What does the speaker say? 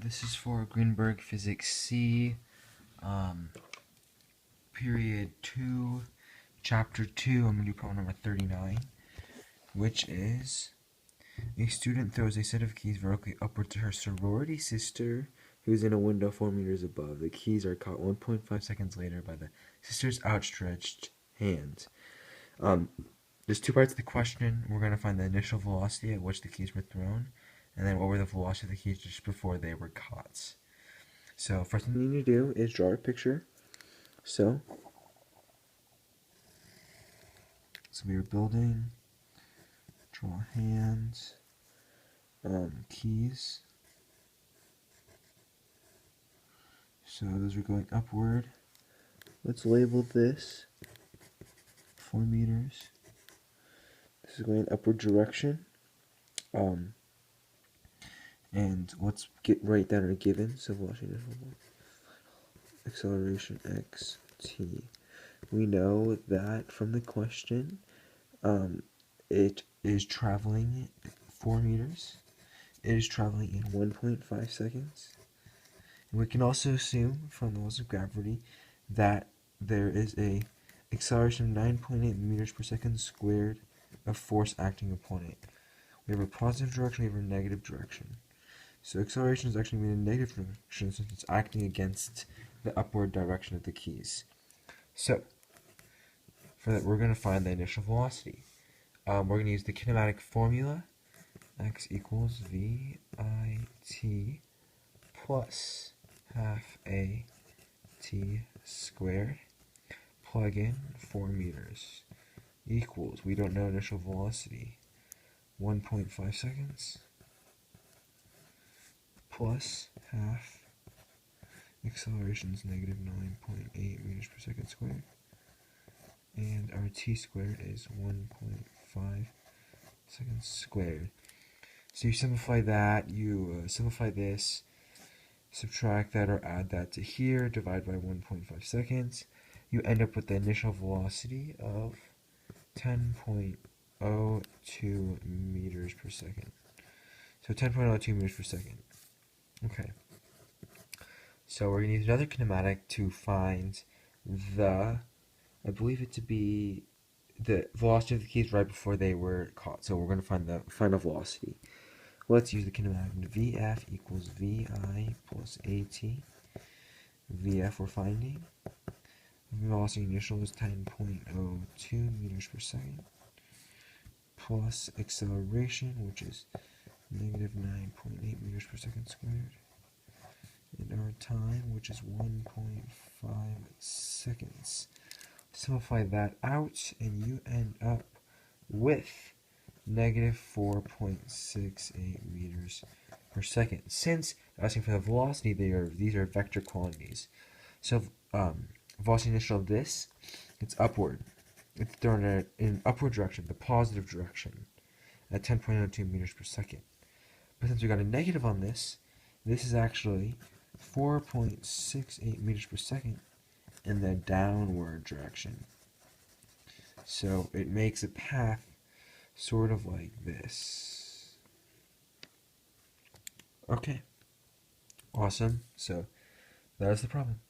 This is for Greenberg Physics C, period 2, chapter 2. I'm going to do problem number 39, which is a student throws a set of keys vertically upward to her sorority sister who's in a window 4 meters above. The keys are caught 1.5 seconds later by the sister's outstretched hand. There's two parts of the question. We're going to find the initial velocity at which the keys were thrown, and then what were the velocity of the keys just before they were caught. So first thing you need to do is draw a picture. So we are building, draw hands, keys. So those are going upward. Let's label this 4 meters. This is going upward direction. And let's write down our given. So velocity, acceleration x t. We know that from the question, it is traveling 4 meters. It is traveling in 1.5 seconds. And we can also assume from the laws of gravity that there is a acceleration of 9.8 meters per second squared of force acting upon it. We have a positive direction, we have a negative direction. So acceleration is actually in a negative direction since it's acting against the upward direction of the keys. So for that, we're going to find the initial velocity. We're going to use the kinematic formula, x equals v I t plus half a t squared. Plug in 4 meters equals, we don't know initial velocity, 1.5 seconds plus half, acceleration is negative 9.8 meters per second squared, and our t squared is 1.5 seconds squared. So you simplify that, you simplify this, subtract that or add that to here, divide by 1.5 seconds, you end up with the initial velocity of 10.02 meters per second. So 10.02 meters per second. Okay. So we're going to use another kinematic to find the, I believe it to be the velocity of the keys right before they were caught. So we're going to find the final velocity. Let's use the kinematic. Vf equals Vi plus At. Vf we're finding. Velocity initial is 10.02 meters per second. Plus acceleration, which is negative 9.8 meters per second squared. And our time, which is 1.5 seconds. Simplify that out, and you end up with negative 4.68 meters per second. Since asking for the velocity, these are vector quantities. So velocity initial of this, it's upward. It's thrown in an upward direction, the positive direction, at 10.02 meters per second. But since we got a negative on this, this is actually 4.68 meters per second in the downward direction. So it makes a path sort of like this. Okay. Awesome. So that is the problem.